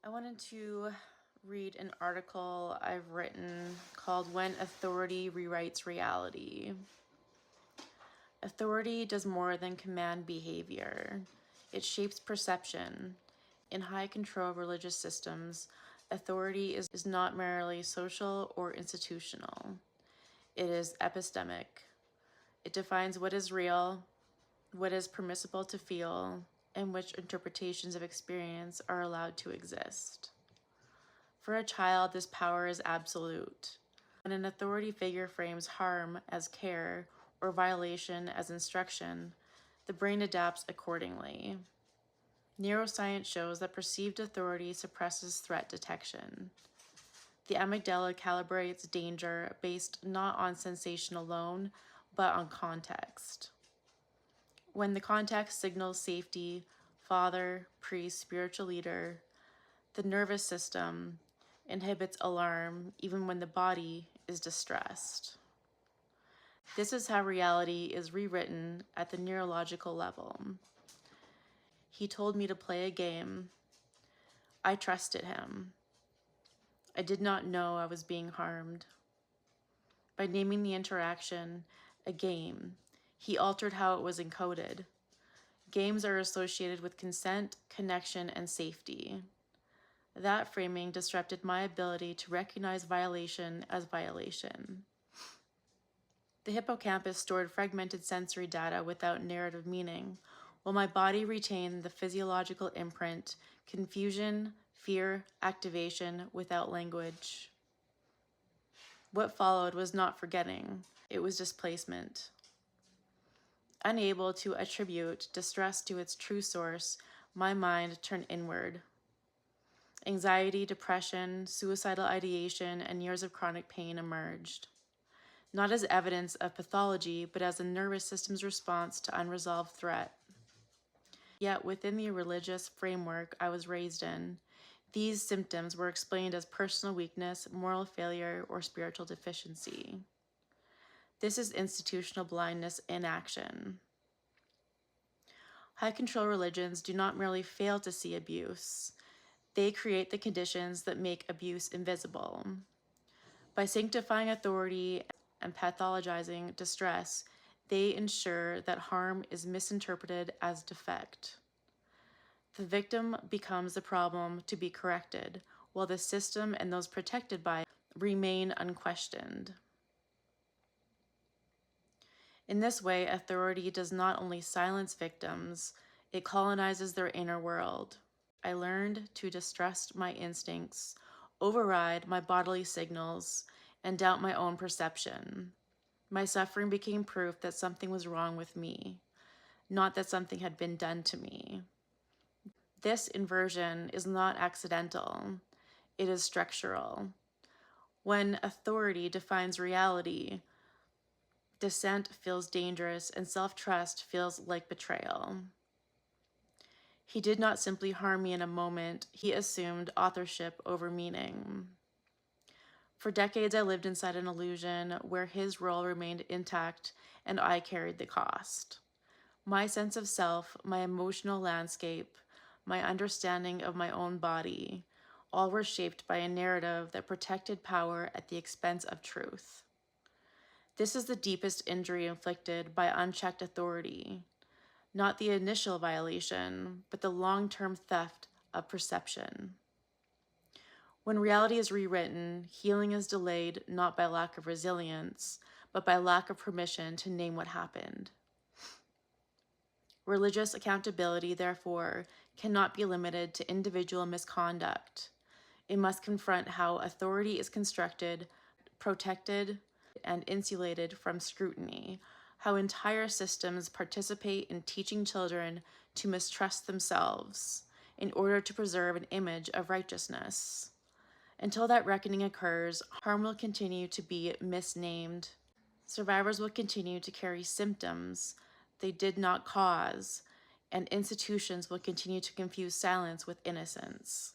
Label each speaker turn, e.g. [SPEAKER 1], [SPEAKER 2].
[SPEAKER 1] I wanted to read an article I've written called When Authority Rewrites Reality. Authority does more than command behavior. It shapes perception. In high control religious systems, authority is not merely social or institutional. It is epistemic. It defines what is real, what is permissible to feel, and which interpretations of experience are allowed to exist. For a child, this power is absolute. When an authority figure frames harm as care or violation as instruction, the brain adapts accordingly. Neuroscience shows that perceived authority suppresses threat detection. The amygdala calibrates danger based not on sensation alone, but on context. When the context signals safety, father, priest, spiritual leader, the nervous system inhibits alarm even when the body is distressed. This is how reality is rewritten at the neurological level. He told me to play a game. I trusted him. I did not know I was being harmed. By naming the interaction a game, he altered how it was encoded. Games are associated with consent, connection, and safety. That framing disrupted my ability to recognize violation as violation. The hippocampus stored fragmented sensory data without narrative meaning, while my body retained the physiological imprint, confusion, fear, activation without language. What followed was not forgetting, it was displacement. Unable to attribute distress to its true source, my mind turned inward. Anxiety, depression, suicidal ideation, and years of chronic pain emerged, not as evidence of pathology, but as the nervous system's response to unresolved threat. Yet within the religious framework I was raised in, these symptoms were explained as personal weakness, moral failure, or spiritual deficiency. This is institutional blindness in action. High control religions do not merely fail to see abuse, they create the conditions that make abuse invisible. By sanctifying authority and pathologizing distress, they ensure that harm is misinterpreted as defect. The victim becomes the problem to be corrected, while the system and those protected by it remain unquestioned. In this way, authority does not only silence victims, it colonizes their inner world. I learned to distrust my instincts, override my bodily signals, and doubt my own perception. My suffering became proof that something was wrong with me, not that something had been done to me. This inversion is not accidental, it is structural. When authority defines reality, dissent feels dangerous and self-trust feels like betrayal. He did not simply harm me in a moment, he assumed authorship over meaning. For decades, I lived inside an illusion where his role remained intact and I carried the cost. My sense of self, my emotional landscape, my understanding of my own body, all were shaped by a narrative that protected power at the expense of truth. This is the deepest injury inflicted by unchecked authority, not the initial violation, but the long-term theft of perception. When reality is rewritten, healing is delayed not by lack of resilience, but by lack of permission to name what happened. Religious accountability, therefore, cannot be limited to individual misconduct. It must confront how authority is constructed, protected, and insulated from scrutiny, how entire systems participate in teaching children to mistrust themselves in order to preserve an image of righteousness. Until that reckoning occurs, harm will continue to be misnamed. Survivors will continue to carry symptoms they did not cause, and institutions will continue to confuse silence with innocence.